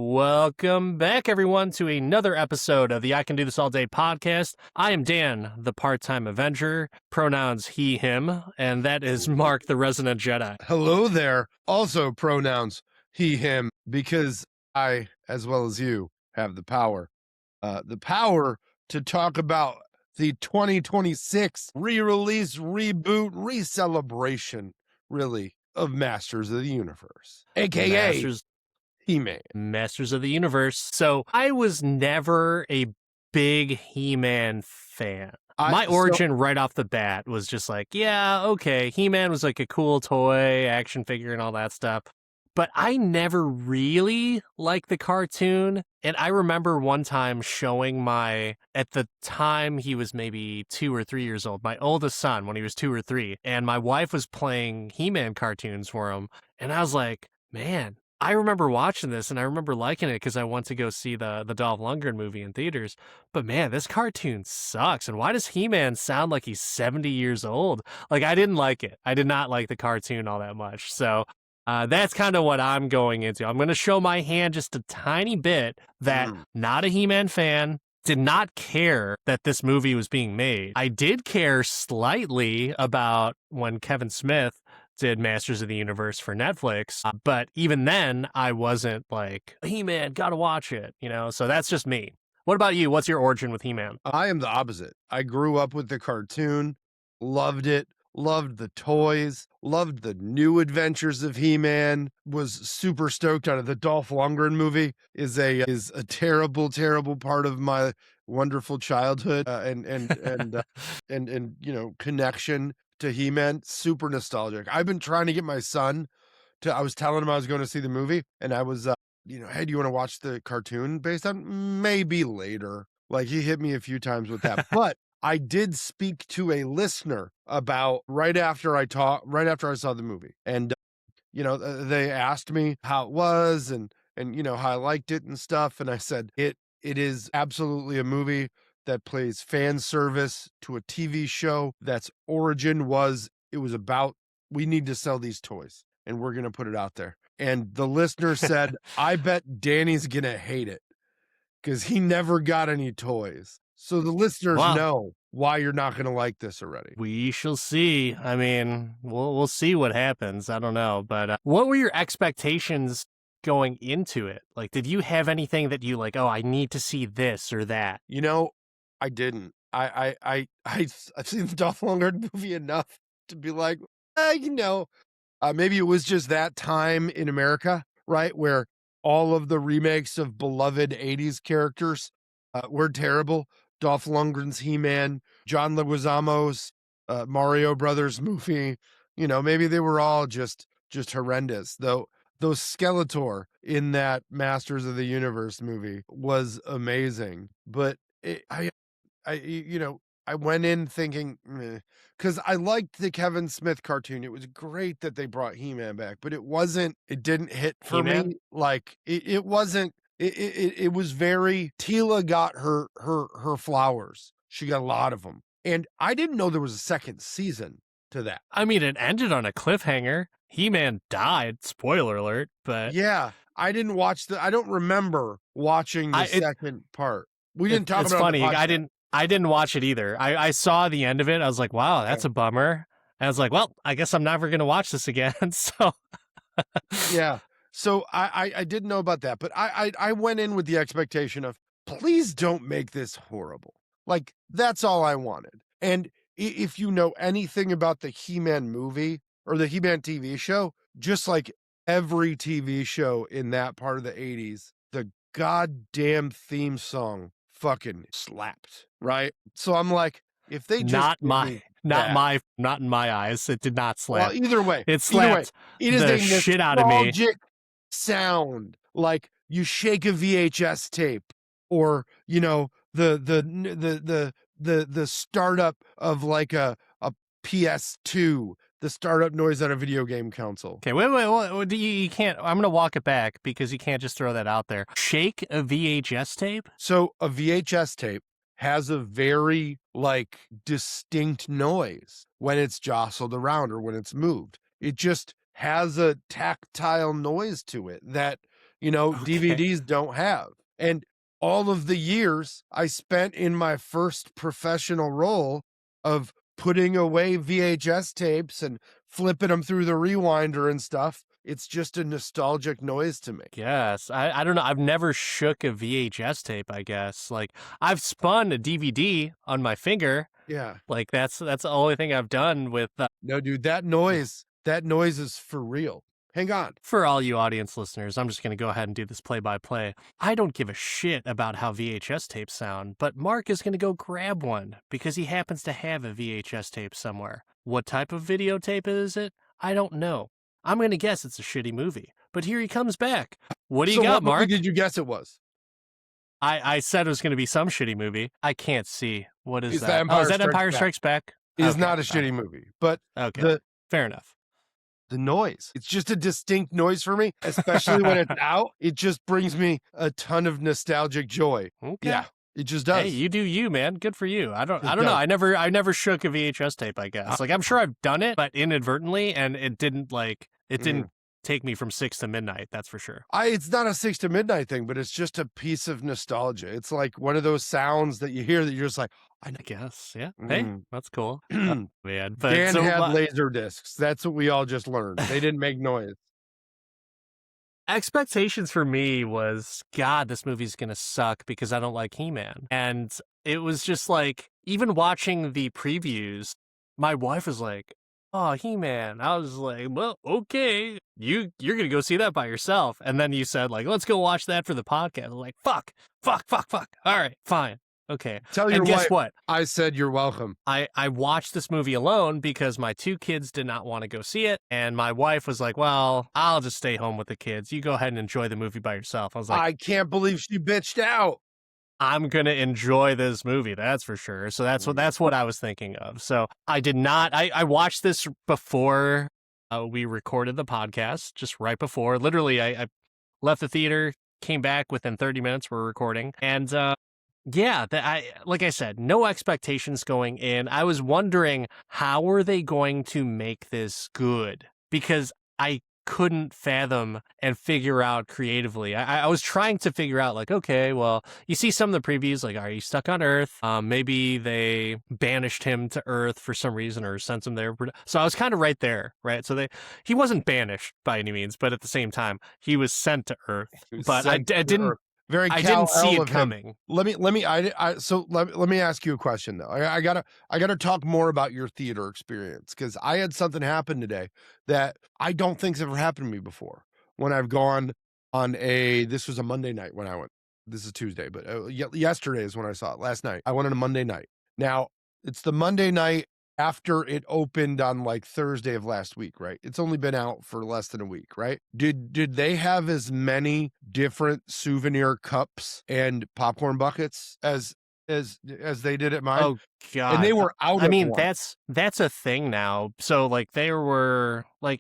Welcome back, everyone, to another episode of the I Can Do This All Day podcast. I am Dan, the part-time Avenger, pronouns he, him, and that is Mark, the resident Jedi. Hello there. Also pronouns he, him, because I, as well as you, have the power. The power to talk about the 2026 re-release, reboot, re-celebration, really, of Masters of the Universe, a.k.a. He-Man. Masters of the Universe. So I was never a big He-Man fan. My origin right off the bat was just like, yeah, okay, He-Man was like a cool toy, action figure and all that stuff. But I never really liked the cartoon. And I remember one time showing at the time he was maybe 2 or 3 years old, my oldest son when he was 2 or 3. And my wife was playing He-Man cartoons for him. And I was like, man, I remember watching this and I remember liking it because I went to go see the Dolph Lundgren movie in theaters. But man, this cartoon sucks. And why does He-Man sound like he's 70 years old? Like, I didn't like it. I did not like the cartoon all that much. So that's kind of what I'm going into. I'm going to show my hand just a tiny bit that not a He-Man fan, did not care that this movie was being made. I did care slightly about when Kevin Smith did Masters of the Universe for Netflix, but even then I wasn't like, He-Man, gotta watch it, so that's just me. What about you? What's your origin with He-Man? I am the opposite. I grew up with the cartoon, loved it, loved the toys, loved the new adventures of He-Man, was super stoked on it. The Dolph Lundgren movie is a terrible, terrible part of my wonderful childhood and connection to He-Man. Super nostalgic. I've been trying to get my son I was telling him I was going to see the movie, and I was, hey, do you want to watch the cartoon based on? Maybe later. Like, he hit me a few times with that. But I did speak to a listener about right after I saw the movie. And, they asked me how it was and how I liked it and stuff. And I said, it is absolutely a movie that plays fan service to a TV show that's origin was about, we need to sell these toys and we're going to put it out there. And the listener said, I bet Danny's going to hate it because he never got any toys. So the listeners know why you're not going to like this already. We shall see. I mean, we'll see what happens. I don't know. But what were your expectations going into it? Like, did you have anything that you like, oh, I need to see this or that? I didn't. I've seen the Dolph Lundgren movie enough to be like, maybe it was just that time in America, right, where all of the remakes of beloved 80s characters were terrible. Dolph Lundgren's He-Man, John Leguizamo's Mario Brothers movie, maybe they were all just horrendous. Though Skeletor in that Masters of the Universe movie was amazing. But I went in thinking, because I liked the Kevin Smith cartoon. It was great that they brought He-Man back, but it didn't hit for me. Like, it wasn't. It was very, Tila got her flowers. She got a lot of them. And I didn't know there was a second season to that. I mean, it ended on a cliffhanger. He-Man died, spoiler alert, but... Yeah, I don't remember watching the second part. We didn't talk about it. It's funny, I didn't watch it either. I saw the end of it, I was like, wow, that's a bummer. And I was like, well, I guess I'm never going to watch this again, so... Yeah. So I didn't know about that, but I went in with the expectation of, please don't make this horrible. Like, that's all I wanted. And if you know anything about the He-Man movie or the He-Man TV show, just like every TV show in that part of the 80s, the goddamn theme song fucking slapped, right? So I'm like, if they just not in my eyes, it did not slap. Well, either way, it slapped it is the shit out of me. Sound like you shake a VHS tape, or the startup of like a PS2, the startup noise on a video game console. Okay, wait, you can't. I'm gonna walk it back because you can't just throw that out there. Shake a VHS tape. So a VHS tape has a very distinct noise when it's jostled around or when it's moved. It just has a tactile noise to it that Okay. DVDs don't have. And all of the years I spent in my first professional role of putting away VHS tapes and flipping them through the rewinder and stuff, it's just a nostalgic noise to me. Guess. I don't know. I've never shook a VHS tape, I guess. Like, I've spun a DVD on my finger. Yeah. Like, that's the only thing I've done with No, dude, that noise is for real. Hang on. For all you audience listeners, I'm just going to go ahead and do this play-by-play. I don't give a shit about how VHS tapes sound, but Mark is going to go grab one because he happens to have a VHS tape somewhere. What type of videotape is it? I don't know. I'm going to guess it's a shitty movie, but here he comes back. What do you got, what movie Mark? did you guess it was? I said it was going to be some shitty movie. I can't see. What is that? Empire Is that Strikes Empire Back. Strikes Back? Is Okay, not a fine. shitty movie, but Okay, fair enough. the noise. It's just a distinct noise for me, especially when it's out. It just brings me a ton of nostalgic joy. Okay. Yeah, it just does. Hey, you do you, man. Good for you. I don't It know. does. I never shook a VHS tape, I guess. Like, I'm sure I've done it, but inadvertently, and it didn't take me from 6 to midnight, that's for sure. It's not a 6 to midnight thing, but it's just a piece of nostalgia. It's like one of those sounds that you hear that you're just like, I know. I guess, yeah. Hey, that's cool. Dan Man, but had laser discs. That's what we all just learned. They didn't make noise. expectations for me was, God, this movie's gonna suck because I don't like He-Man. And it was just like, even watching the previews, my wife was like, oh, He-Man. I was like, well, okay, you're gonna go see that by yourself. And then you said, like, let's go watch that for the podcast. I'm like, fuck. All right, fine. Okay. Tell your and guess wife what? I said you're welcome. I watched this movie alone because my 2 kids did not want to go see it. And my wife was like, well, I'll just stay home with the kids. You go ahead and enjoy the movie by yourself. I was like, I can't believe she bitched out. I'm going to enjoy this movie. That's for sure. So that's what I was thinking of. So I did not, I watched this before we recorded the podcast, just right before. Literally, I left the theater, came back within 30 minutes. We're recording. And, yeah, like I said, no expectations going in. I was wondering, how are they going to make this good? Because I couldn't fathom and figure out creatively. I was trying to figure out, like, okay, well, you see some of the previews, like, are you stuck on Earth? Maybe they banished him to Earth for some reason or sent him there. So I was kind of right there, right? So he wasn't banished by any means, but at the same time, he was sent to Earth. But I didn't. Very I didn't see it of him. coming. Let me ask you a question though. I gotta talk more about your theater experience because I had something happen today that I don't think's ever happened to me before. When I've gone on this was a Monday night when I went. This is Tuesday, but yesterday is when I saw it. Last night I went on a Monday night. Now it's the Monday night after it opened on like Thursday of last week, right? It's only been out for less than a week, right? Did they have as many different souvenir cups and popcorn buckets as they did at mine? Oh God! And they were out. I mean, that's a thing now. So like there were I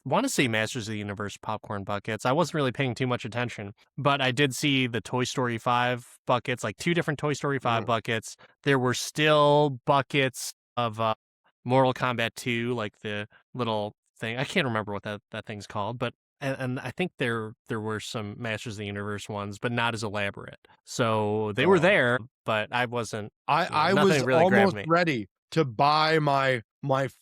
want to say Masters of the Universe popcorn buckets. I wasn't really paying too much attention, but I did see the Toy Story 5 buckets, like 2 different Toy Story 5 buckets. There were still buckets of Mortal Kombat 2, like the little thing. I can't remember what that thing's called, but and I think there were some Masters of the Universe ones, but not as elaborate. So they were there, but I wasn't. I nothing was really grabbed almost me. ready to buy my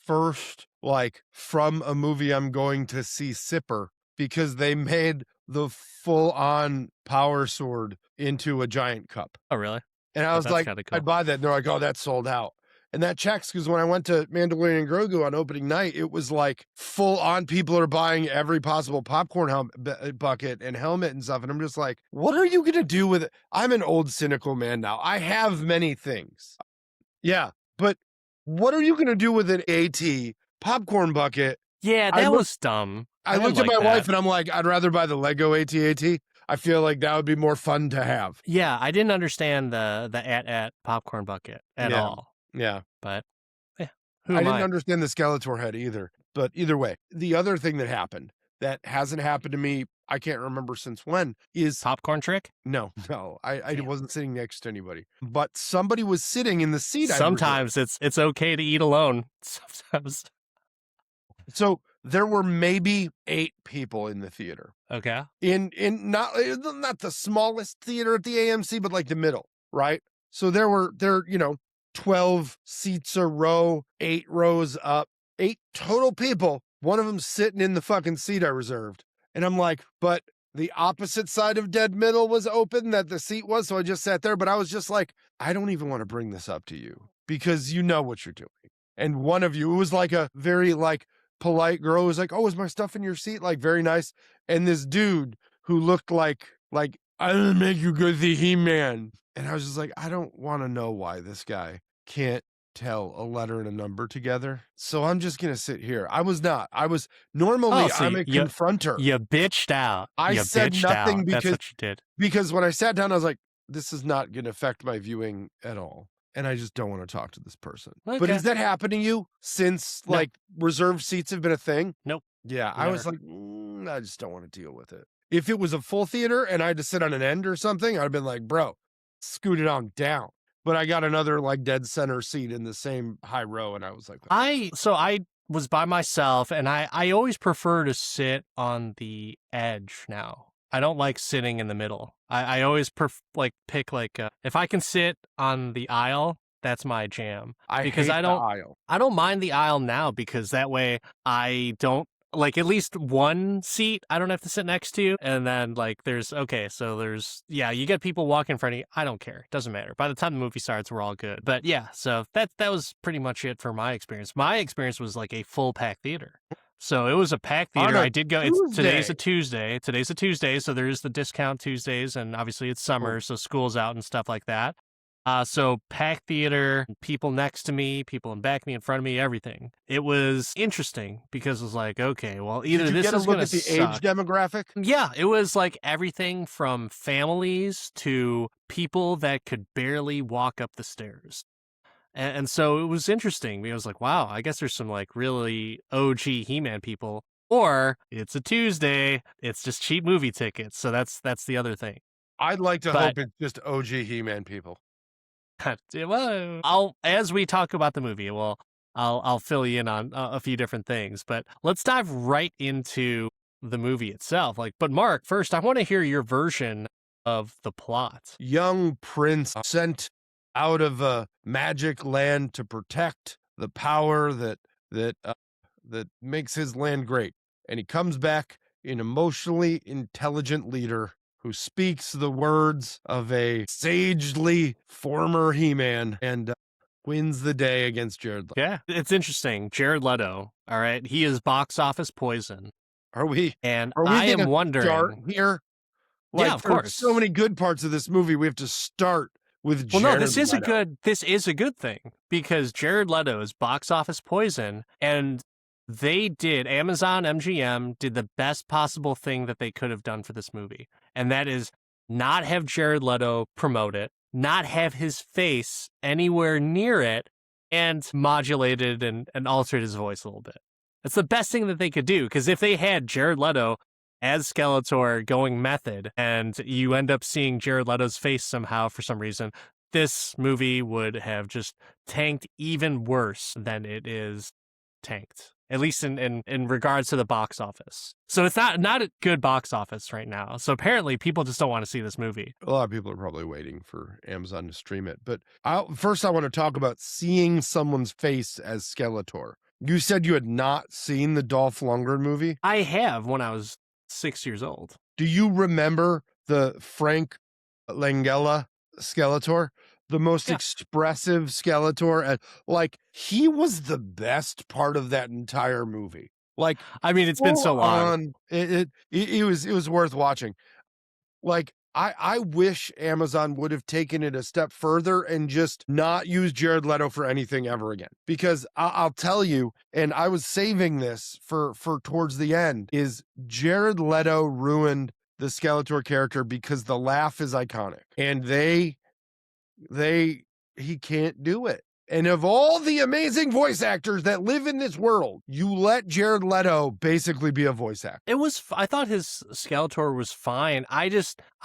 first, like, from a movie I'm going to see sipper because they made the full on power sword into a giant cup. Oh, really? And I was that's like, kinda cool. I'd buy that. And they're like, oh, that's sold out. And that checks because when I went to Mandalorian Grogu on opening night, it was like full on. People are buying every possible popcorn bucket and helmet and stuff. And I'm just like, what are you going to do with it? I'm an old cynical man now. I have many things. Yeah. But what are you going to do with an AT popcorn bucket? Yeah, that was dumb. I looked at my wife and I'm like, I'd rather buy the Lego AT-AT. I feel like that would be more fun to have. Yeah, I didn't understand the at popcorn bucket at all. Yeah. But I didn't understand the Skeletor head either. But either way, the other thing that happened that hasn't happened to me, I can't remember since when, is popcorn trick? No. I wasn't sitting next to anybody. But somebody was sitting in the seat. Sometimes it's okay to eat alone. Sometimes. So there were maybe 8 people in the theater. Okay. In not the smallest theater at the AMC, but like the middle, right? So there 12 seats a row, 8 rows up, 8 total people. One of them sitting in the fucking seat I reserved. And I'm like, but the opposite side of dead middle was open that the seat was, so I just sat there. But I was just like, I don't even want to bring this up to you because you know what you're doing. And one of you, it was like a very like polite girl who was like, oh, is my stuff in your seat? Like very nice. And this dude who looked like I didn't make you go see He-Man. And I was just like, I don't want to know why this guy can't tell a letter and a number together. So I'm just going to sit here. I was normally I'm a confronter. You bitched out. I said nothing because that's what you did. Because when I sat down, I was like, this is not going to affect my viewing at all. And I just don't want to talk to this person. Okay. But has that happened to you since like reserved seats have been a thing? Nope. Yeah. Never. I was like, I just don't want to deal with it. If it was a full theater and I had to sit on an end or something, I'd have been like, bro, scoot it on down. But I got another like dead center seat in the same high row. And I was like, I was by myself and I always prefer to sit on the edge now. I don't like sitting in the middle. I always pick if I can sit on the aisle, that's my jam. I don't mind the aisle now because that way I don't like at least one seat I don't have to sit next to. And then you get people walking in front of you. I don't care. It doesn't matter. By the time the movie starts, we're all good. But yeah, so that was pretty much it for my experience. My experience was like a full packed theater. So it was a packed theater. I did go. Today's a Tuesday. So there is the discount Tuesdays, and obviously it's summer, so school's out and stuff like that. So packed theater, people next to me, people in back of me, in front of me, everything. It was interesting because it was like, okay, well, either this is going to suck. Did you get a look at the age demographic? Yeah, it was like everything from families to people that could barely walk up the stairs. And so it was interesting. I was like, wow, I guess there's some like really OG He-Man people. Or it's a Tuesday, it's just cheap movie tickets. So that's the other thing. I'd like to hope it's just OG He-Man people. Well, as we talk about the movie, I'll fill you in on a few different things. But let's dive right into the movie itself. But Mark, first, I want to hear your version of the plot. Young prince sent out of a magic land to protect the power that makes his land great. And he comes back an emotionally intelligent leader who speaks the words of a sagely former He-Man and wins the day against Jared Leto. Yeah, it's interesting. Jared Leto, all right, he is box office poison. Are we I am wondering. Start here? Yeah, of course. So many good parts of this movie. We have to start with Jared Leto. This is a good thing because Jared Leto is box office poison, and Amazon MGM did the best possible thing that they could have done for this movie, and that is not have Jared Leto promote it, not have his face anywhere near it, and modulated and altered his voice a little bit. It's the best thing that they could do, because if they had Jared Leto as Skeletor going method, and you end up seeing Jared Leto's face somehow for some reason, this movie would have just tanked even worse than it is tanked, at least in regards to the box office. So it's not a good box office right now. So apparently people just don't want to see this movie. A lot of people are probably waiting for Amazon to stream it. But first I want to talk about seeing someone's face as Skeletor. You said you had not seen the Dolph Lundgren movie? I have, when I was 6 years old. Do you remember the Frank Langella Skeletor? The most expressive Skeletor. He was the best part of that entire movie. It's been so long. It was worth watching. I wish Amazon would have taken it a step further and just not use Jared Leto for anything ever again. Because I'll tell you, and I was saving this for towards the end, is Jared Leto ruined the Skeletor character because the laugh is iconic. And he can't do it. And of all the amazing voice actors that live in this world, you let Jared Leto basically be a voice actor. I thought his Skeletor was fine. I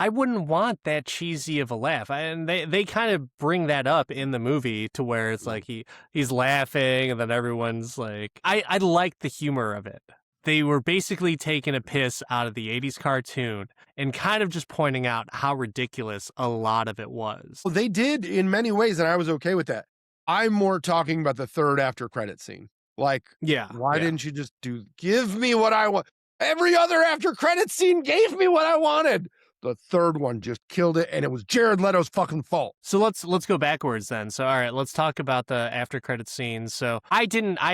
wouldn't want that cheesy of a laugh. And they kind of bring that up in the movie to where it's like he's laughing and then everyone's like, I like the humor of it. they were basically taking a piss out of the 80s cartoon and kind of just pointing out how ridiculous a lot of it was. Well, they did in many ways, and I was okay with that. I'm more talking about the third after credit scene. Like, why didn't you just give me what I want? Every other after credit scene gave me what I wanted. The third one just killed it, and it was Jared Leto's fucking fault. So let's go backwards then. So all right, let's talk about the after credit scenes. So I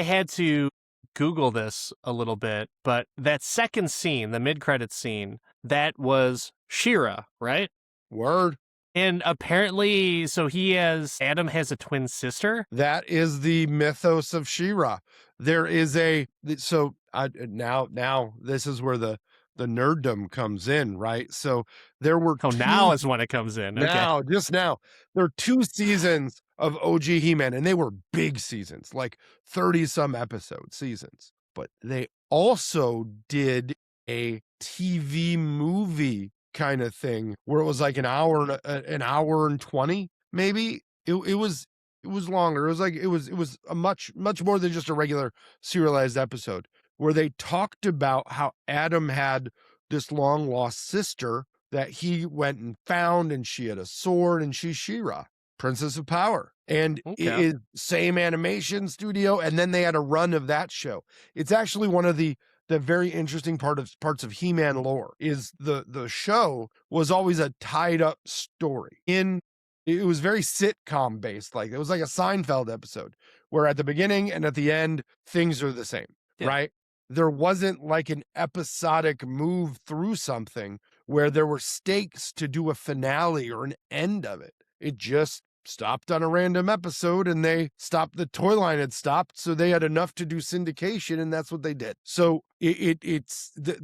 had to Google this a little bit, but that second scene, the mid credit scene, that was She-Ra, right? Word. And apparently, so Adam has a twin sister. That is the mythos of She-Ra. There is now this is where the nerddom comes in, right? So there were now is when it comes in. Now, just now, there are 2 seasons of OG He-Man, and they were big seasons, like 30-some episode seasons. But they also did a TV movie kind of thing where it was like an hour and 20, maybe. It was longer. It was a much more than just a regular serialized episode, where they talked about how Adam had this long lost sister that he went and found, and she had a sword, and she's She-Ra, Princess of Power. And it is same animation studio, and then they had a run of that show. It's actually one of the very interesting parts of He-Man lore is the show was always a tied up story. It was very sitcom based, like it was like a Seinfeld episode where at the beginning and at the end things are the same, right? There wasn't like an episodic move through something where there were stakes to do a finale or an end of it. It just stopped on a random episode, and they stopped. The toy line had stopped, so they had enough to do syndication, and that's what they did. So it's the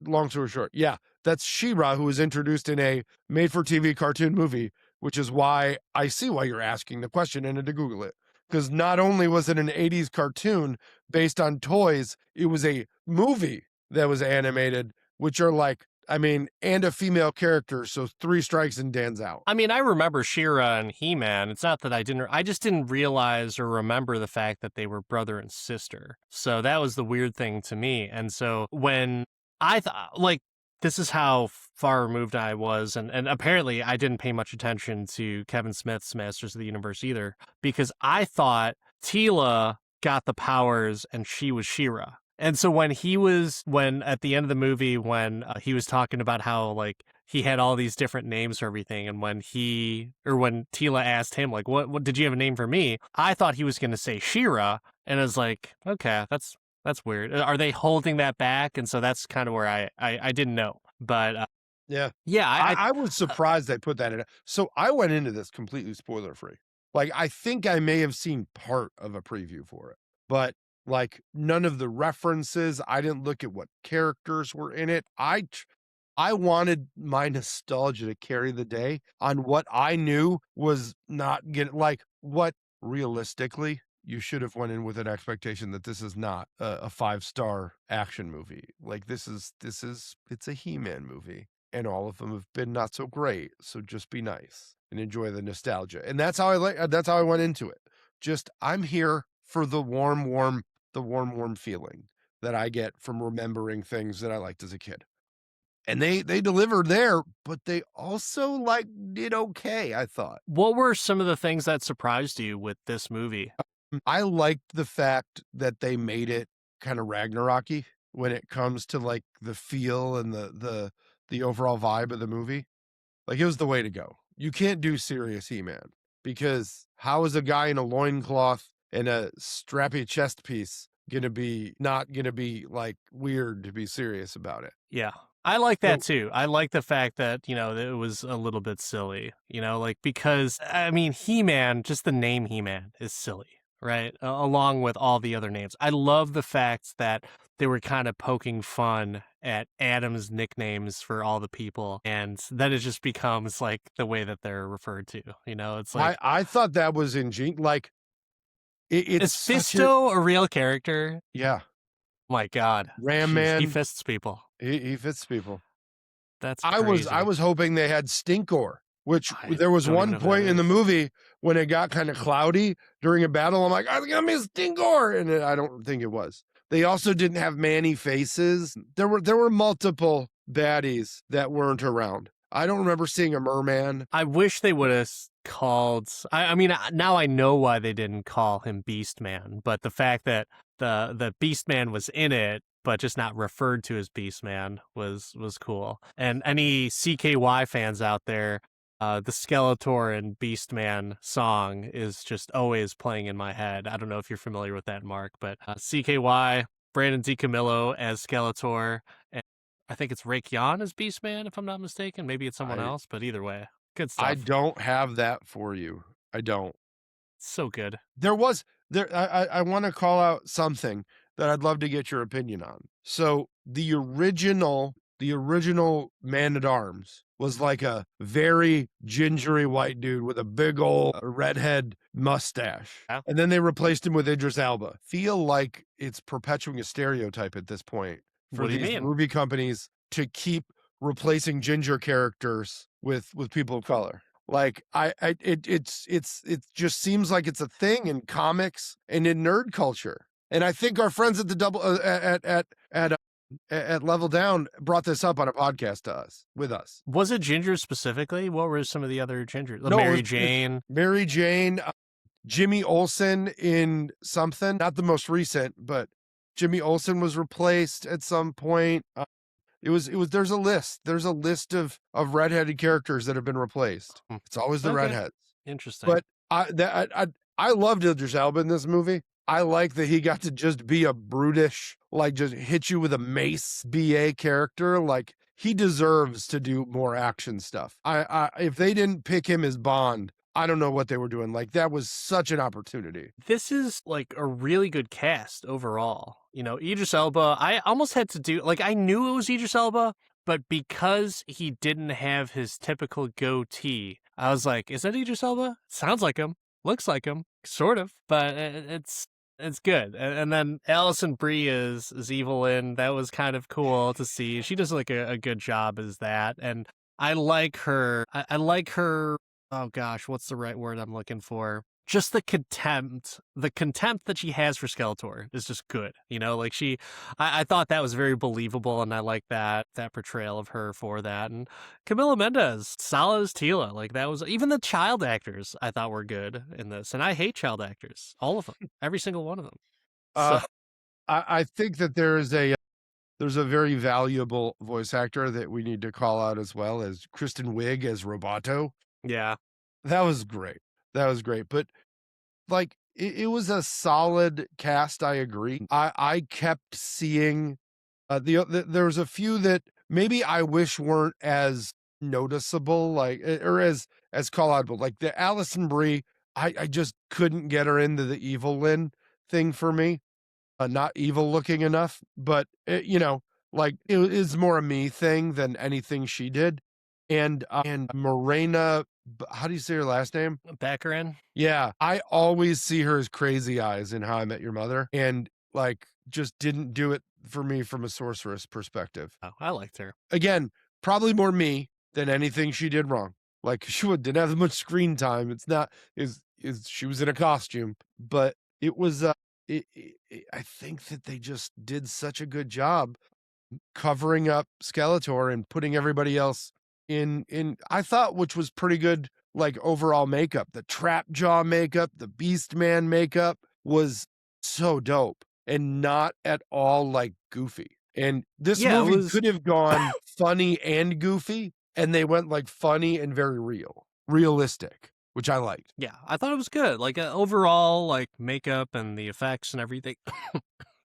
long story short. Yeah, that's She-Ra, who was introduced in a made-for-TV cartoon movie, which is why I see why you're asking the question and had to Google it. Because not only was it an 80s cartoon based on toys, it was a movie that was animated, which are like, and a female character, so 3 strikes and Dan's out. I mean, I remember She-Ra and He-Man. It's not that I just didn't realize or remember the fact that they were brother and sister. So that was the weird thing to me. And so when I thought, like, this is how far removed I was, and apparently I didn't pay much attention to Kevin Smith's Masters of the Universe either, because I thought Teela got the powers and she was She-Ra. And so when at the end of the movie, when he was talking about how like he had all these different names for everything, and when Teela asked him like, what did you have a name for me? I thought he was going to say She-Ra, and I was like, okay, that's weird. Are they holding that back? And so that's kind of where I didn't know. But I was surprised they put that in. So I went into this completely spoiler free. Like, I think I may have seen part of a preview for it, but like none of the references. I didn't look at what characters were in it. I wanted my nostalgia to carry the day on what I knew was not getting, like, what realistically you should have went in with an expectation that this is not a 5-star action movie. Like, it's a He-Man movie, and all of them have been not so great. So just be nice and enjoy the nostalgia. And that's how I went into it. Just, I'm here for the warm feeling that I get from remembering things that I liked as a kid. And they delivered there, but they also did okay, I thought. What were some of the things that surprised you with this movie? I liked the fact that they made it kind of Ragnarok-y when it comes to like the feel and the overall vibe of the movie. Like, it was the way to go. You can't do serious He-Man, because how is a guy in a loincloth and a strappy chest piece not gonna be like weird to be serious about it? Yeah. I like that too. I like the fact that, it was a little bit silly, like, because He-Man, just the name He-Man is silly, right? Along with all the other names. I love the fact that they were kind of poking fun at Adam's nicknames for all the people, and then it just becomes like the way that they're referred to, it's like, I thought that was ingenious. Like, is Fisto a real character? Yeah. My God. Ram Man. He fists people. He fits people. That's crazy. I was hoping they had Stinkor, which there was one point in the movie when it got kind of cloudy during a battle. I'm like, it's gonna be Stinkor, and I don't think it was. They also didn't have Manny faces. There were multiple baddies that weren't around. I don't remember seeing a merman. I wish they would have called. I mean, now I know why they didn't call him Beastman, but the fact that the Beastman was in it, but just not referred to as Beastman was cool. And any CKY fans out there, the Skeletor and Beastman song is just always playing in my head. I don't know if you're familiar with that, Mark, but CKY, Brandon DiCamillo as Skeletor, and I think it's Ray Kyan as Beastman, if I'm not mistaken. Maybe it's someone else, but either way, good I stuff. don't have that for you. I don't. So good. There was there I want to call out something that I'd love to get your opinion on. So the original Man at Arms was like a very gingery white dude with a big old redhead mustache. Yeah. And then they replaced him with Idris Elba. Feel like it's perpetuating a stereotype at this point for What do you these mean? movie companies to keep replacing ginger characters with people of color. Like it just seems like it's a thing in comics and in nerd culture. And I think our friends at the double at Level Down brought this up on a podcast to us with us. Was it ginger specifically? What were some of the other gingers? No, Mary it's Jane. Mary Jane, Jimmy Olsen in something, not the most recent, but Jimmy Olsen was replaced at some point. It was there's a list of redheaded characters that have been replaced. It's always the Okay. redheads. Interesting. But I loved Idris Elba in this movie. I like that he got to just be a brutish, like just hit you with a mace BA character. Like he deserves to do more action stuff. If they didn't pick him as Bond, I don't know what they were doing. Like that was such an opportunity. This is like a really good cast overall. You know, Idris Elba, I almost had to do, like, I knew it was Idris Elba, but because he didn't have his typical goatee, I was like, is that Idris Elba? Sounds like him. Looks like him. Sort of. But it's good. And then Alison Brie is Evelyn. That was kind of cool to see. She does like a good job as that. And I like her. I like her. Oh gosh, what's the right word I'm looking for? Just the contempt that she has for Skeletor is just good. You know, like I thought that was very believable, and I like that portrayal of her for that. And Camila Mendes, solid as Tila. Like that was, even the child actors I thought were good in this. And I hate child actors, all of them, every single one of them. So I think that there's a very valuable voice actor that we need to call out as well, as Kristen Wiig as Roboto. yeah, That was great. That was great. But like it was a solid cast. I agree. I kept seeing there was a few that maybe I wish weren't as noticeable, like or as call outable. Like the Alison Brie, I just couldn't get her into the evil Lynn thing for me. Not evil looking enough, but like it is more a me thing than anything she did. And Morena, how do you say her last name? Baccarin. Yeah, I always see her as Crazy Eyes in How I Met Your Mother, and like just didn't do it for me from a sorceress perspective. Oh, I liked her. Again, probably more me than anything she did wrong. Like she didn't have much screen time. It's not is she was in a costume, but it was. I think that they just did such a good job covering up Skeletor and putting everybody else in I thought, which was pretty good, like overall makeup. The trap jaw makeup, the Beast Man makeup was so dope and not at all like goofy. And this movie could have gone funny and goofy, and they went like funny and very realistic, which I liked. Yeah, I thought it was good. Like overall, like makeup and the effects and everything.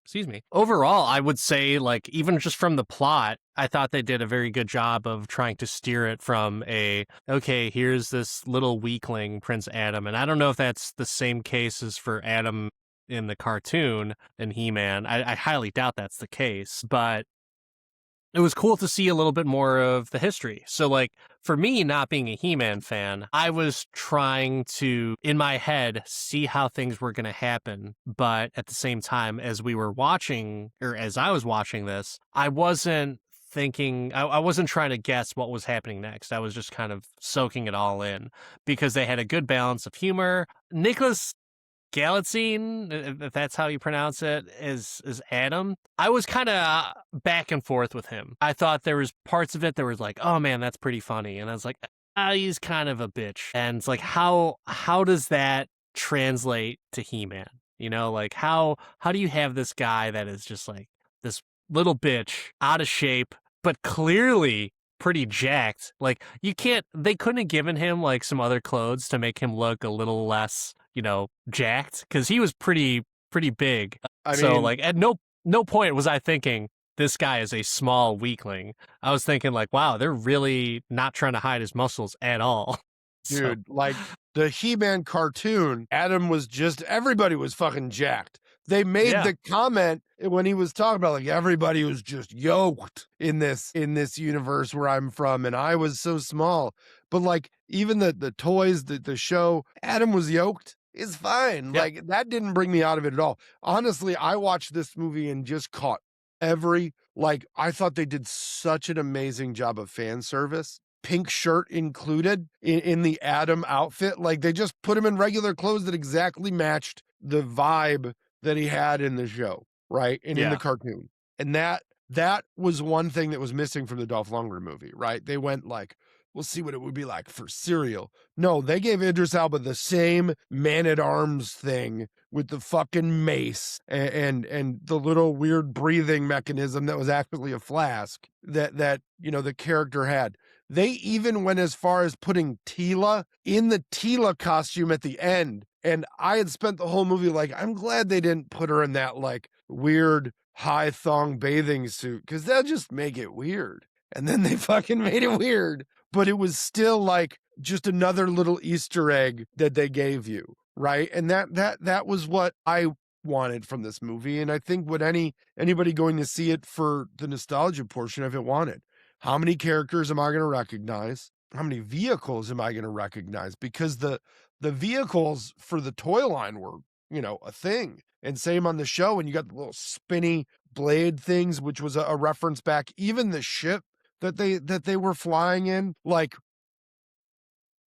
Excuse me. Overall, I would say, like, even just from the plot, I thought they did a very good job of trying to steer it from okay, here's this little weakling, Prince Adam. And I don't know if that's the same case as for Adam in the cartoon and He-Man. I highly doubt that's the case, but it was cool to see a little bit more of the history. So, like, for me, not being a He-Man fan, I was trying to, in my head, see how things were going to happen. But at the same time, as we were watching, or as I was watching this, I wasn't thinking, I wasn't trying to guess what was happening next. I was just kind of soaking it all in because they had a good balance of humor. Nicolas Galatzine, if that's how you pronounce it, is Adam. I was kind of back and forth with him. I thought there was parts of it that was like, oh man, that's pretty funny, and I was like, he's kind of a bitch. And it's like, how does that translate to He-Man? You know, like how do you have this guy that is just like this little bitch, out of shape, but clearly pretty jacked? Like they couldn't have given him like some other clothes to make him look a little less, jacked, because he was pretty big. I So mean, like at no point was I thinking this guy is a small weakling. I was thinking like, wow, they're really not trying to hide his muscles at all. So dude, like the He-Man cartoon, Adam was just everybody was fucking jacked. They made yeah, the comment when he was talking about like everybody was just yoked in this universe where I'm from, and I was so small. But like even the toys, the show, Adam was yoked. Is fine. yeah, Like that didn't bring me out of it at all. Honestly, I watched this movie and just caught every I thought they did such an amazing job of fan service. Pink shirt included in the Adam outfit. Like they just put him in regular clothes that exactly matched the vibe that he had in the show, right? And in the yeah. cartoon. And that was one thing that was missing from the Dolph Lundgren movie, right? They went like, we'll see what it would be like for cereal. No, they gave Idris Elba the same man-at-arms thing with the fucking mace and the little weird breathing mechanism that was actually a flask that the character had. They even went as far as putting Tila in the Tila costume at the end. And I had spent the whole movie like, I'm glad they didn't put her in that like weird high thong bathing suit, because they'll just make it weird. And then they fucking made it weird. But it was still like just another little Easter egg that they gave you, right? And that was what I wanted from this movie. And I think what anybody going to see it for the nostalgia portion of it wanted. How many characters am I going to recognize? How many vehicles am I going to recognize? Because the vehicles for the toy line were, a thing. And same on the show. And you got the little spinny blade things, which was a reference back. Even the ship that they were flying in, like,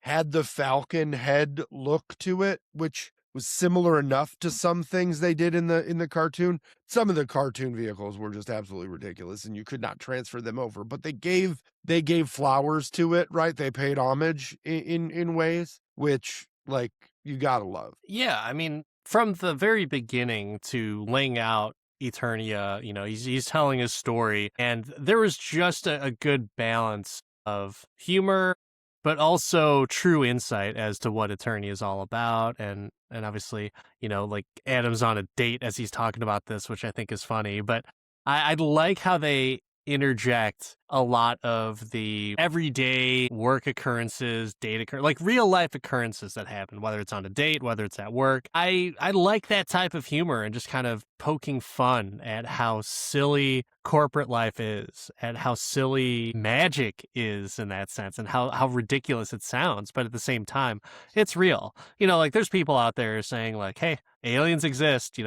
had the Falcon head look to it, which was similar enough to some things they did in the cartoon. Some of the cartoon vehicles were just absolutely ridiculous, and you could not transfer them over. But they gave flowers to it, right? They paid homage in ways which, like, you gotta love. Yeah, I mean, from the very beginning to laying out Eternia, he's telling his story, and there was just a good balance of humor, but also true insight as to what Eternia is all about, and obviously, like Adam's on a date as he's talking about this, which I think is funny, but I like how they interject a lot of the everyday work occurrences, like real life occurrences that happen, whether it's on a date, whether it's at work. I like that type of humor and just kind of poking fun at how silly corporate life is, at how silly magic is in that sense, and how ridiculous it sounds. But at the same time, it's real. Like there's people out there saying like, hey, aliens exist,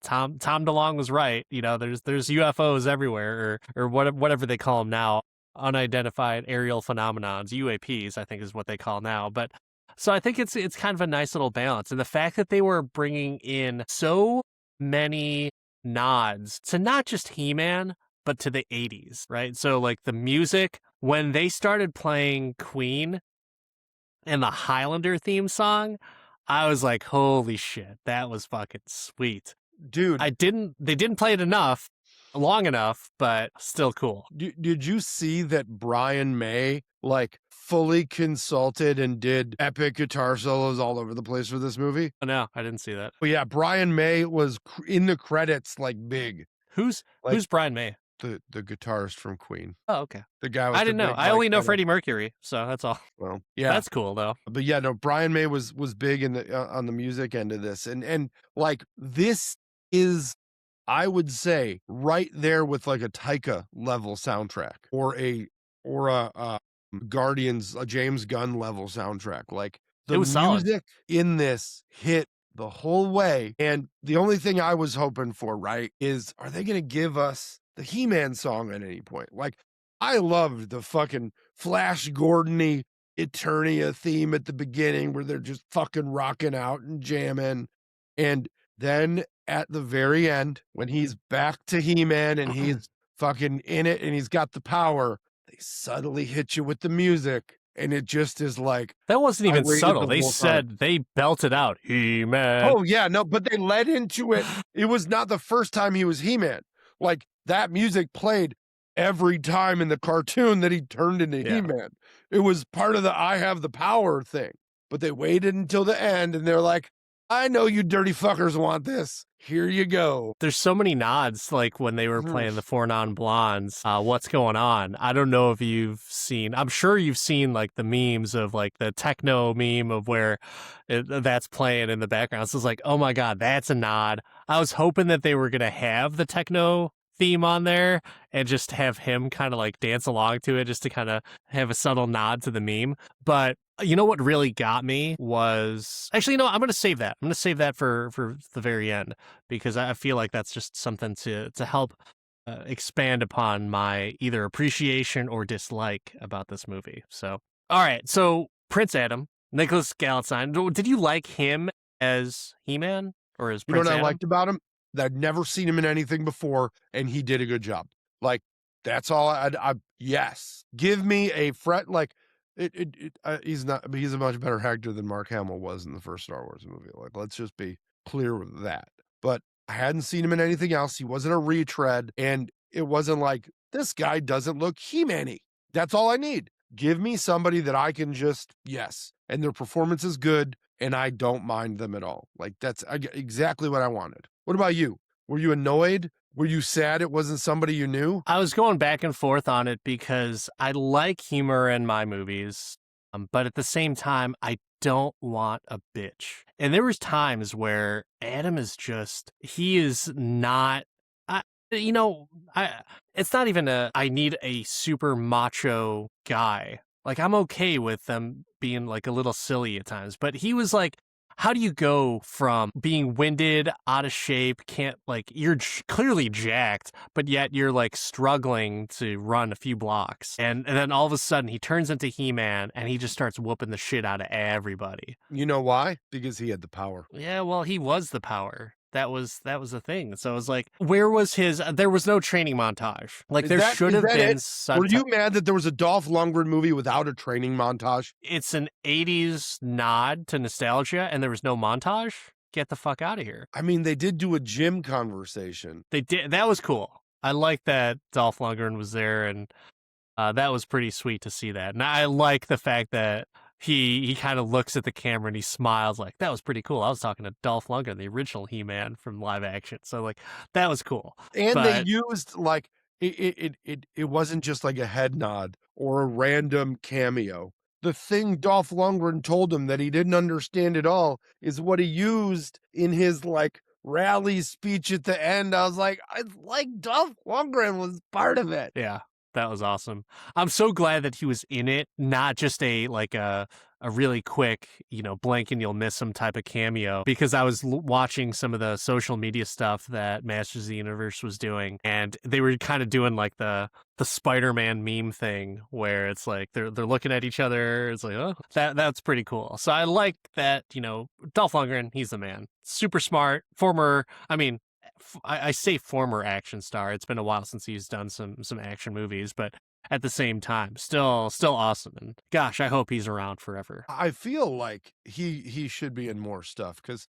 Tom DeLonge was right. There's UFOs everywhere, or whatever they call them now, unidentified aerial phenomenons, UAPs, I think is what they call now. But so I think it's kind of a nice little balance, and the fact that they were bringing in so many nods to not just He-Man, but to the 80s, right? So like the music, when they started playing Queen and the Highlander theme song, I was like, holy shit, that was fucking sweet. Dude, They didn't play it long enough, but still cool. did you see that Brian May like fully consulted and did epic guitar solos all over the place for this movie? Oh, no, I didn't see that. But yeah, Brian May was in the credits, like, big. Who's Like Brian May? the guitarist from Queen. Oh, okay. The guy with I the didn't know. big, I only know kinda, Freddie Mercury, so that's all. well, yeah. That's cool though. But yeah, no, Brian May was big in the on the music end of this. And like this is, I would say, right there with like a Taika level soundtrack or a Guardians, a James Gunn level soundtrack. Like It the was solid. music in this hit the whole way. And the only thing I was hoping for, right, is are they going to give us the He-Man song at any point? Like, I loved the fucking Flash Gordon-y Eternia theme at the beginning where they're just fucking rocking out and jamming. And then at the very end, when he's back to He-Man and he's fucking in it and he's got the power, they subtly hit you with the music, and it just is like, That wasn't I even waited subtle. the They whole time. said they belted out He-Man. Oh, yeah, no, but they led into it. It was not the first time he was He-Man. Like, that music played every time in the cartoon that he turned into Yeah. He-Man. It was part of the "I have the power" thing, but they waited until the end, and they're like, "I know you dirty fuckers want this. Here you go." There's so many nods, like when they were playing the Four Non-Blondes, What's Going On? I don't know if you've seen, I'm sure you've seen like the memes of like the techno meme of where that's playing in the background. So it's like, oh my God, that's a nod. I was hoping that they were going to have the techno theme on there and just have him kind of like dance along to it just to kind of have a subtle nod to the meme. But you know what really got me was actually, I'm going to save that. I'm going to save that for the very end because I feel like that's just something to help expand upon my either appreciation or dislike about this movie. So, all right. So Prince Adam, Nicholas Galitzine, did you like him as He-Man or as You know Prince what I Adam? liked about him? That I'd never seen him in anything before, and he did a good job. Like, that's all yes. Give me a like, he's a much better actor than Mark Hamill was in the first Star Wars movie. Like, let's just be clear with that. But I hadn't seen him in anything else. He wasn't a retread, and it wasn't like, this guy doesn't look He-Man-y. That's all I need. Give me somebody that I can just, yes, and their performance is good, and I don't mind them at all. Like, that's exactly what I wanted. What about you? Were you annoyed? Were you sad it wasn't somebody you knew? I was going back and forth on it because I like humor in my movies, but at the same time, I don't want a bitch. And there was times where Adam is just, he is not, I, I, it's not even I need a super macho guy. Like, I'm okay with them being like a little silly at times, but he was like, how do you go from being winded, out of shape, can't like, you're clearly jacked, but yet you're like struggling to run a few blocks. And then all of a sudden he turns into He-Man and he just starts whooping the shit out of everybody. You know why? Because he had the power. Yeah, well, he was the power. That was the thing. So it was like, where was his? There was no training montage. Like there should have been. Were you mad that there was a Dolph Lundgren movie without a training montage? It's an '80s nod to nostalgia, and there was no montage. Get the fuck out of here. I mean, they did do a gym conversation. They did. That was cool. I like that Dolph Lundgren was there, and that was pretty sweet to see that. And I like the fact that he kind of looks at the camera and he smiles like, that was pretty cool. I was talking to Dolph Lundgren, the original He-Man from live action. So like, that was cool. And they used like, it wasn't just like a head nod or a random cameo. The thing Dolph Lundgren told him that he didn't understand at all is what he used in his like rally speech at the end. I was like Dolph Lundgren was part of it. Yeah. That was awesome. I'm so glad that he was in it, not just a really quick, blink and you'll miss him type of cameo, because I was watching some of the social media stuff that Masters of the Universe was doing, and they were kind of doing like the Spider-Man meme thing where it's like they're looking at each other. It's like, oh, that's pretty cool. So I like that, Dolph Lundgren, he's the man. Super smart, I say former action star. It's been a while since he's done some action movies, but at the same time, still awesome. And gosh, I hope he's around forever. I feel like he should be in more stuff because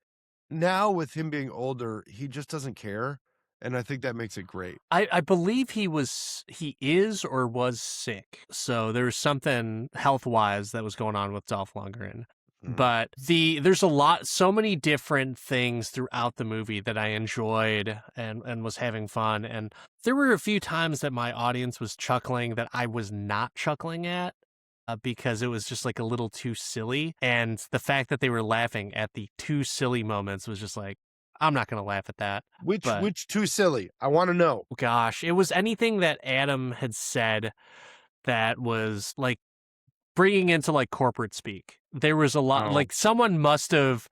now with him being older, he just doesn't care, and I think that makes it great. I believe he is or was sick, so there was something health wise that was going on with Dolph Lundgren. But there's so many different things throughout the movie that I enjoyed and was having fun. And there were a few times that my audience was chuckling that I was not chuckling at because it was just like a little too silly. And the fact that they were laughing at the too silly moments was just like, I'm not going to laugh at that. Which too silly? I want to know. Gosh, it was anything that Adam had said that was like bringing into like corporate speak. There was a lot, like someone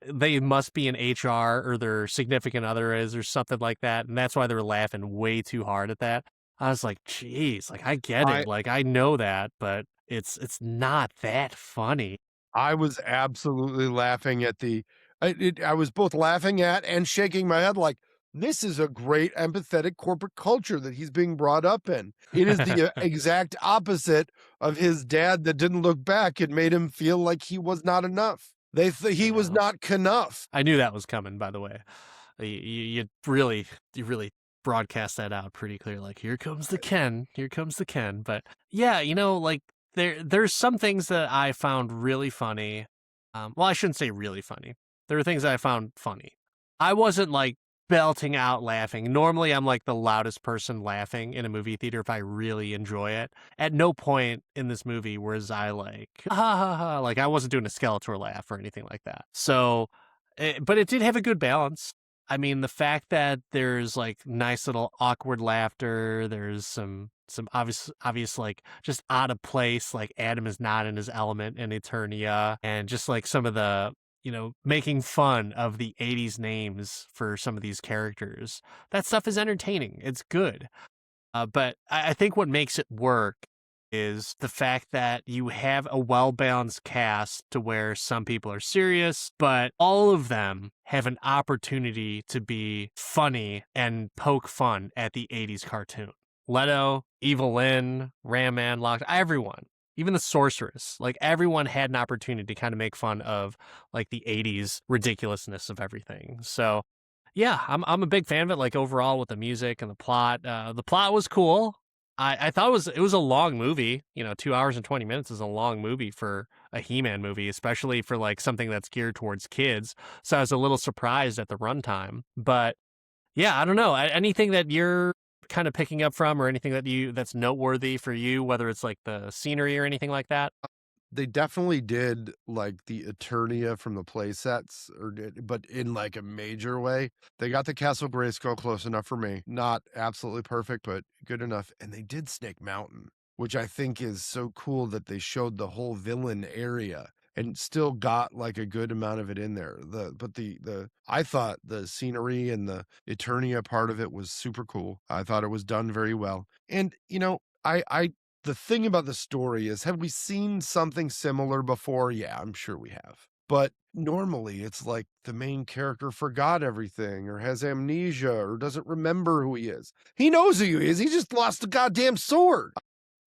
they must be in HR or their significant other is or something like that. And that's why they were laughing way too hard at that. I was like, geez, like I get it. Like I know that, but it's not that funny. I was absolutely laughing at the I was both laughing at and shaking my head like, this is a great empathetic corporate culture that he's being brought up in. It is the exact opposite of his dad that didn't look back and made him feel like he was not enough. He was Yeah. not enough. I knew that was coming, by the way. You really broadcast that out pretty clear. Like, here comes the Ken, here comes the Ken. But yeah, like there's some things that I found really funny. Well, I shouldn't say really funny. There were things that I found funny. I wasn't like belting out laughing. Normally, I'm like the loudest person laughing in a movie theater if I really enjoy it. At no point in this movie was I like, ha ha ha, like I wasn't doing a Skeletor laugh or anything like that. So, but it did have a good balance. I mean, the fact that there's like nice little awkward laughter, there's some obvious like just out of place, like Adam is not in his element in Eternia, and just like some of the making fun of the 80s names for some of these characters. That stuff is entertaining. It's good. But I think what makes it work is the fact that you have a well-balanced cast to where some people are serious, but all of them have an opportunity to be funny and poke fun at the 80s cartoon. Leto, Evil Lynn, Ram Man, Locked, everyone. Even the sorceress, like everyone had an opportunity to kind of make fun of like the 80s ridiculousness of everything. So yeah, I'm a big fan of it, like overall with the music and the plot. The plot was cool. I thought it was a long movie. 2 hours and 20 minutes is a long movie for a He-Man movie, especially for like something that's geared towards kids. So I was a little surprised at the runtime. But yeah, I don't know. Anything that you're kind of picking up from or anything that's noteworthy for you, whether it's like the scenery or anything like that? They definitely did like the Eternia from the play sets, but in like a major way. They got the Castle Grayskull close enough for me. Not absolutely perfect, but good enough. And they did Snake Mountain, which I think is so cool that they showed the whole villain area and still got like a good amount of it in there. I thought the scenery and the Eternia part of it was super cool. I thought it was done very well. And I the thing about the story is, have we seen something similar before? Yeah, I'm sure we have. But normally it's like the main character forgot everything or has amnesia or doesn't remember who he is. He knows who he is. He just lost the goddamn sword,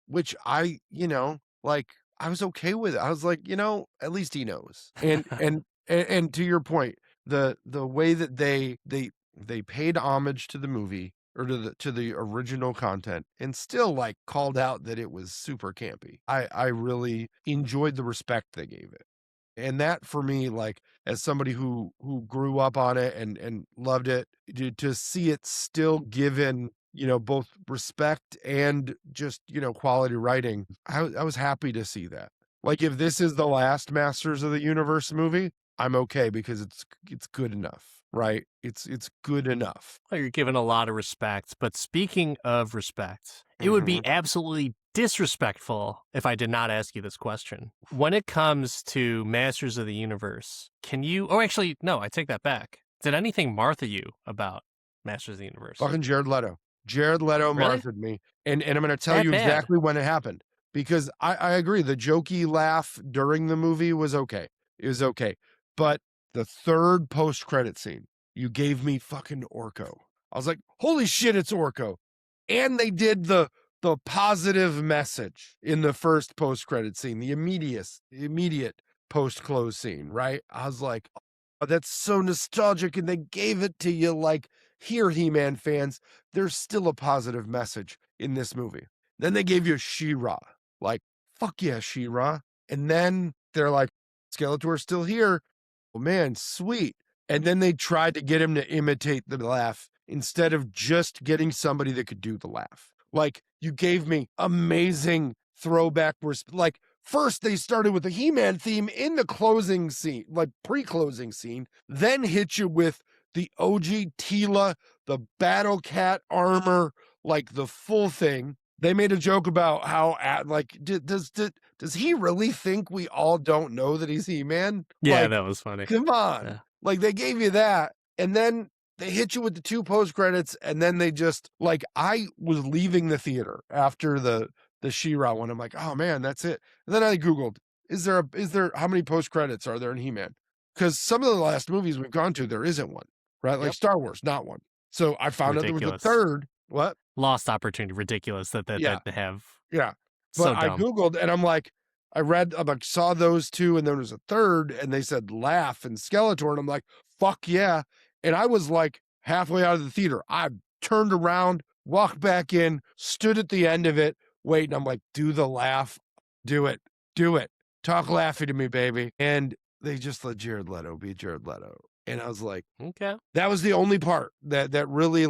which like I was okay with it. I was like, at least he knows. And to your point, the way that they paid homage to the movie or to the original content and still like called out that it was super campy. I really enjoyed the respect they gave it. And that for me, like as somebody who grew up on it and loved it, to see it still given, both respect and just, quality writing, I was happy to see that. Like if this is the last Masters of the Universe movie, I'm okay because it's good enough. Right? It's good enough. Well, you're given a lot of respect, but speaking of respect, it would be absolutely disrespectful if I did not ask you this question. When it comes to Masters of the Universe, can you, oh, actually, no, I take that back. Did anything Martha you about Masters of the Universe? Fucking Jared Leto. Jared Leto Really? Martha'd me. And I'm going to tell That you bad? exactly when it happened. Because I agree, the jokey laugh during the movie was okay. It was okay. But the third post-credit scene, you gave me fucking Orko. I was like, holy shit, it's Orko. And they did the positive message in the first post-credit scene, the immediate post-close scene, right? I was like, oh, that's so nostalgic, and they gave it to you like, here, He-Man fans, there's still a positive message in this movie. Then they gave you She-Ra, like, fuck yeah, She-Ra. And then they're like, Skeletor's still here. Oh man, sweet. And then they tried to get him to imitate the laugh instead of just getting somebody that could do the laugh. Like, you gave me amazing throwback. Like, first they started with the He-Man theme in the closing scene, like pre-closing scene, then hit you with the OG Tila, the Battle Cat armor, like the full thing. They made a joke about how, like, does he really think we all don't know that he's He-Man? Yeah, Like, that was funny. come on. Yeah. Like, they gave you that, and then they hit you with the 2 post credits, and then they just like, I was leaving the theater after the She-Ra one. I'm like, oh man, that's it. And then I Googled, is there how many post credits are there in He-Man? because some of the last movies we've gone to, there isn't one, right? Like Yep. Star Wars, not one. So I found out there was a Ridiculous. third. What? Lost opportunity. Ridiculous that Yeah, they have. yeah. But So I dumb. Googled and I'm like, saw those two, and then there was a third, and they said Laugh and Skeletor, and I'm like, fuck yeah. And I was like halfway out of the theater. I turned around, walked back in, stood at the end of it, waiting. I'm like, do the laugh, do it, do it. Talk laughing to me, baby. And they just let Jared Leto be Jared Leto. And I was like, Okay. that was the only part that really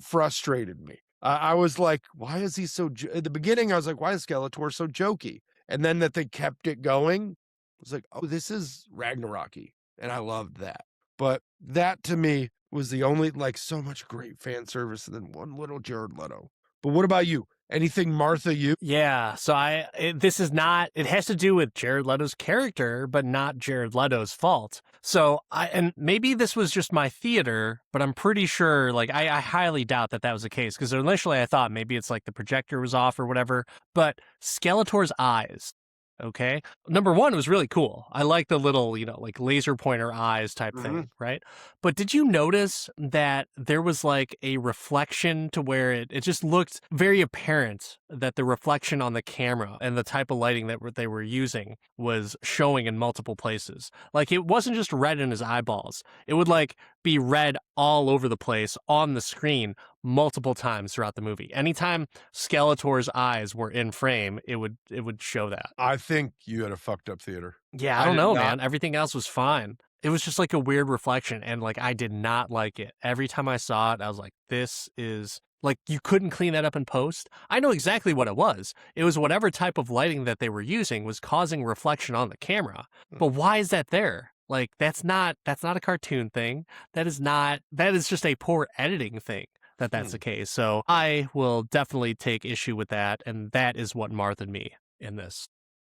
frustrated me. I was like, why is he so at the beginning I was like, why is Skeletor so jokey? And then that they kept it going, I was like, oh, this is Ragnarocky. And I loved that. But that to me was the only, like, so much great fan service and then one little Jared Leto. But what about you? Anything Martha you? Yeah, so this is not, it has to do with Jared Leto's character, but not Jared Leto's fault. So and maybe this was just my theater, but I'm pretty sure, like, I highly doubt that was the case, because initially I thought maybe it's like the projector was off or whatever, but Skeletor's eyes, okay? Number one, it was really cool. I like the little, like laser pointer eyes type thing, right? But did you notice that there was like a reflection to where it just looked very apparent that the reflection on the camera and the type of lighting that they were using was showing in multiple places? Like, it wasn't just red in his eyeballs. It would like be red all over the place on the screen multiple times throughout the movie. Anytime Skeletor's eyes were in frame, it would show that. I think you had a fucked up theater. Yeah, I don't know, man. Everything else was fine. It was just like a weird reflection, and like I did not like it. Every time I saw it, I was like, this is like, you couldn't clean that up in post. I know exactly what it was. It was whatever type of lighting that they were using was causing reflection on the camera. But why is that there? Like, that's not a cartoon thing. That is just a poor editing thing that's the case. So I will definitely take issue with that, and that is what Martha me in this.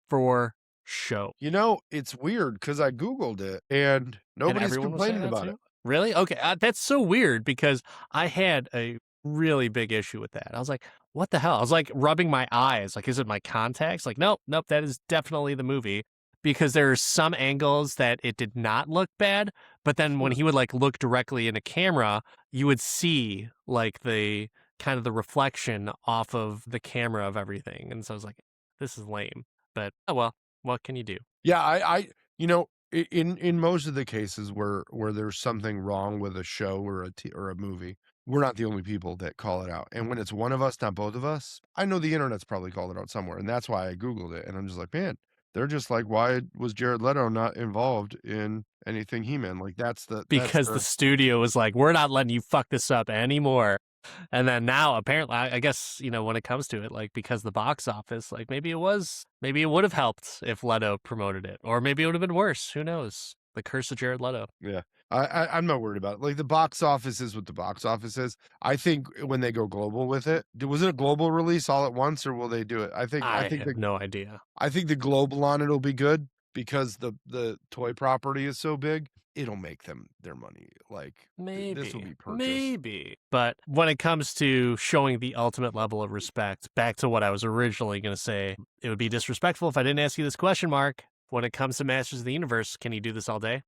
For show. It's weird because I Googled it and nobody's complaining about it. Really? Okay. That's so weird, because I had a really big issue with that. I was like, what the hell? I was like rubbing my eyes. Like, is it my contacts? Like, nope, that is definitely the movie, because there are some angles that it did not look bad. But then when he would like look directly in a camera, you would see like the kind of the reflection off of the camera of everything. And so I was like, this is lame. But oh well, what can you do? Yeah, in most of the cases where there's something wrong with a show or a movie, we're not the only people that call it out. And when it's one of us, not both of us, I know the internet's probably called it out somewhere, and that's why I Googled it. And I'm just like, man, they're just like, why was Jared Leto not involved in anything He-Man? Like, because the studio was like, we're not letting you fuck this up anymore. And then now, apparently, I guess, when it comes to it, like, because the box office, like, maybe it would have helped if Leto promoted it, or maybe it would have been worse. Who knows? The curse of Jared Leto. Yeah. I'm not worried about it. Like, the box office is what the box office is. I think when they go global with it, was it a global release all at once, or will they do it? I think have no idea. I think the global on it will be good, because the toy property is so big. It'll make them their money. Like, this will be purchased. Maybe. But when it comes to showing the ultimate level of respect, back to what I was originally going to say, it would be disrespectful if I didn't ask you this question, Mark. When it comes to Masters of the Universe, can you do this all day?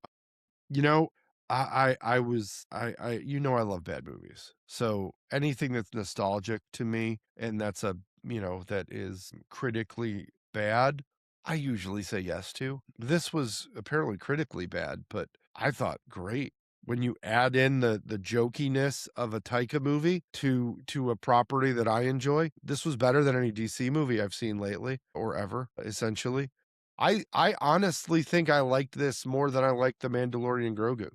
I love bad movies. So anything that's nostalgic to me and that's that is critically bad, I usually say yes to. This was apparently critically bad, but I thought great. When you add in the jokiness of a Taika movie to a property that I enjoy, this was better than any DC movie I've seen lately or ever, essentially. I honestly think I liked this more than I liked The Mandalorian Grogu.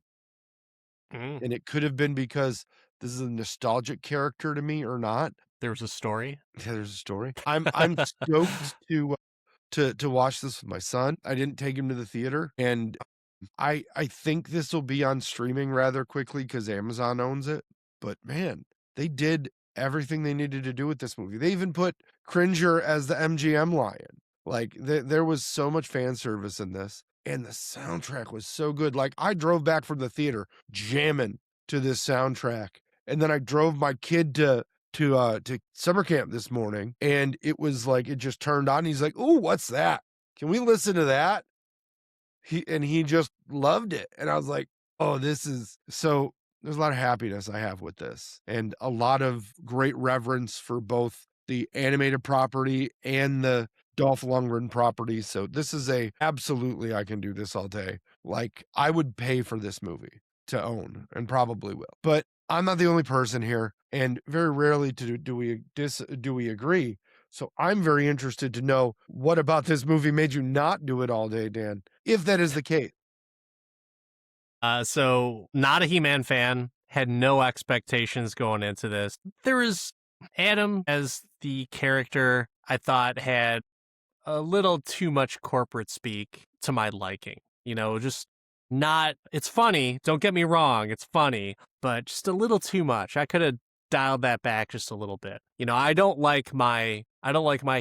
And it could have been because this is a nostalgic character to me or not. There was a story. Yeah, there's a story. I'm stoked to watch this with my son. I didn't take him to the theater, and I think this will be on streaming rather quickly because Amazon owns it. But man, they did everything they needed to do with this movie. They even put Cringer as the MGM lion. Like, there was so much fan service in this, and the soundtrack was so good. Like, I drove back from the theater jamming to this soundtrack, and then I drove my kid to summer camp this morning, and it was like, it just turned on. He's like, "Ooh, what's that? Can we listen to that?" he just loved it, and I was like, "Oh, this is" so there's a lot of happiness I have with this, and a lot of great reverence for both the animated property and the Dolph Lundgren property, so this is a absolutely I can do this all day. Like, I would pay for this movie to own, and probably will. But I'm not the only person here, and very rarely do we agree. So I'm very interested to know what about this movie made you not do it all day, Dan, if that is the case. So not a He-Man fan, had no expectations going into this. There was Adam as the character I thought had a little too much corporate speak to my liking. Just not, it's funny, don't get me wrong, it's funny, but just a little too much. I could have dialed that back just a little bit. I don't like my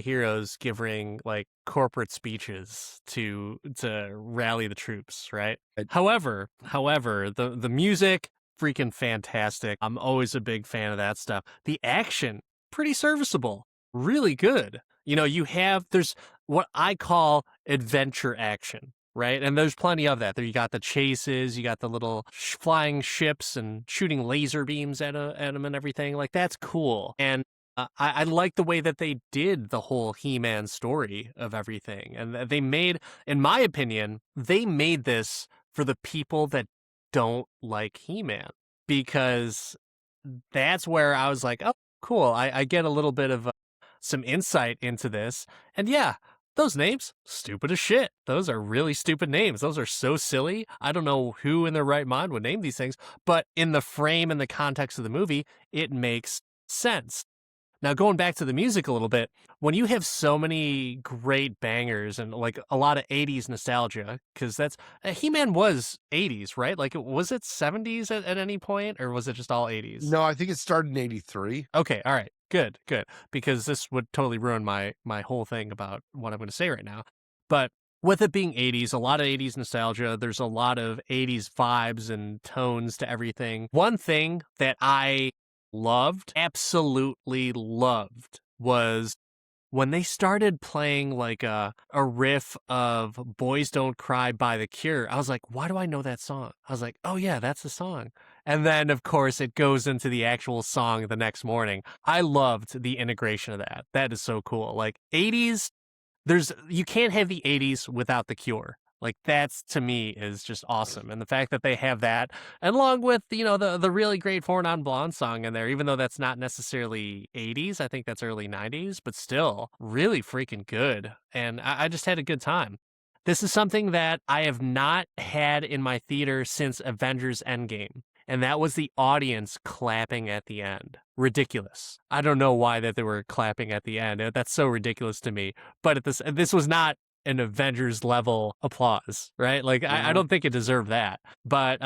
heroes giving like corporate speeches to rally the troops, right? I However, the music freaking fantastic. I'm always a big fan of that stuff. The action pretty serviceable, really good. There's what I call adventure action, right? And there's plenty of that. There you got the chases, you got the little flying ships and shooting laser beams at them and everything. Like that's cool. And I like the way that they did the whole He-Man story of everything. And they made, in my opinion, they made this for the people that don't like He-Man, because that's where I was like, oh, cool. I get a little bit of some insight into this. And yeah, those names, stupid as shit. Those are really stupid names. Those are so silly. I don't know who in their right mind would name these things, but in the frame and the context of the movie, it makes sense. Now, going back to the music a little bit, when you have so many great bangers and like a lot of 80s nostalgia, because He-Man was 80s, right? Like, was it 70s at any point, or was it just all 80s? no, I think it started in '83. Okay, all right, good, because this would totally ruin my whole thing about what I'm going to say right now. But with it being 80s, a lot of 80s nostalgia, there's a lot of 80s vibes and tones to everything. One thing that I absolutely loved, was when they started playing like a riff of Boys Don't Cry by The Cure. I was like, why do I know that song? I was like, oh yeah, that's the song. And then of course it goes into the actual song the next morning. I loved the integration of that. That is so cool. Like 80s, you can't have the 80s without The Cure. Like that's, to me, is just awesome. And the fact that they have that, and along with, the really great Four Non Blonde song in there, even though that's not necessarily 80s, I think that's early 90s, but still really freaking good. And I just had a good time. This is something that I have not had in my theater since Avengers Endgame. And that was the audience clapping at the end. Ridiculous. I don't know why that they were clapping at the end. That's so ridiculous to me. But this was not an Avengers level applause, right? Like I don't think it deserved that. But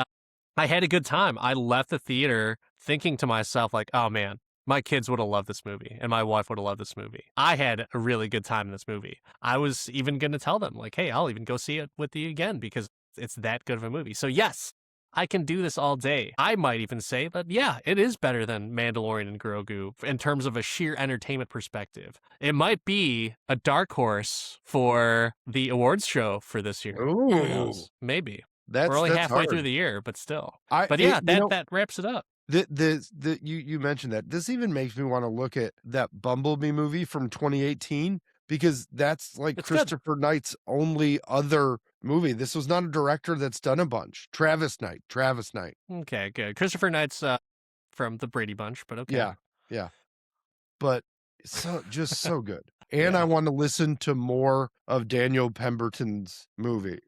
I had a good time. I left the theater thinking to myself, like, oh man, my kids would have loved this movie and my wife would have loved this movie. I had a really good time in this movie. I was even going to tell them, like, hey, I'll even go see it with you again because it's that good of a movie. So yes, I can do this all day. I might even say that, yeah, it is better than Mandalorian and Grogu in terms of a sheer entertainment perspective. It might be a dark horse for the awards show for this year. Who Ooh, knows? Maybe. that's We're only that's halfway hard. through the year, but still. I But it, yeah, you know, that wraps it up. you mentioned that. This even makes me want to look at that Bumblebee movie from 2018, because that's like It's good. Christopher Knight's only other movie. This was not a director that's done a bunch. Travis Knight. Okay, good. Christopher Knight's from the Brady Bunch, but okay. Yeah, yeah. But just so good. And I Yeah. want to listen to more of Daniel Pemberton's music.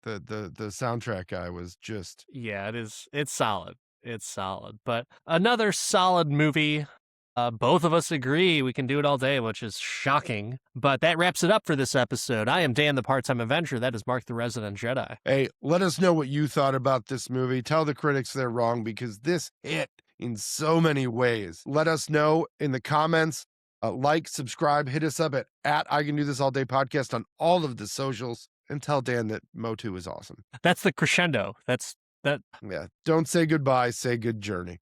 The soundtrack guy was just Yeah, it is. It's solid. It's solid. But another solid movie. Both of us agree we can do it all day, which is shocking. But that wraps it up for this episode. I am Dan, the part-time Avenger. That is Mark, the resident Jedi. Hey, let us know what you thought about this movie. Tell the critics they're wrong, because this hit in so many ways. Let us know in the comments. Like, subscribe, hit us up at I Can Do This All Day podcast on all of the socials, and tell Dan that Motu is awesome. That's the crescendo. That's that. Yeah. Don't say goodbye, say good journey.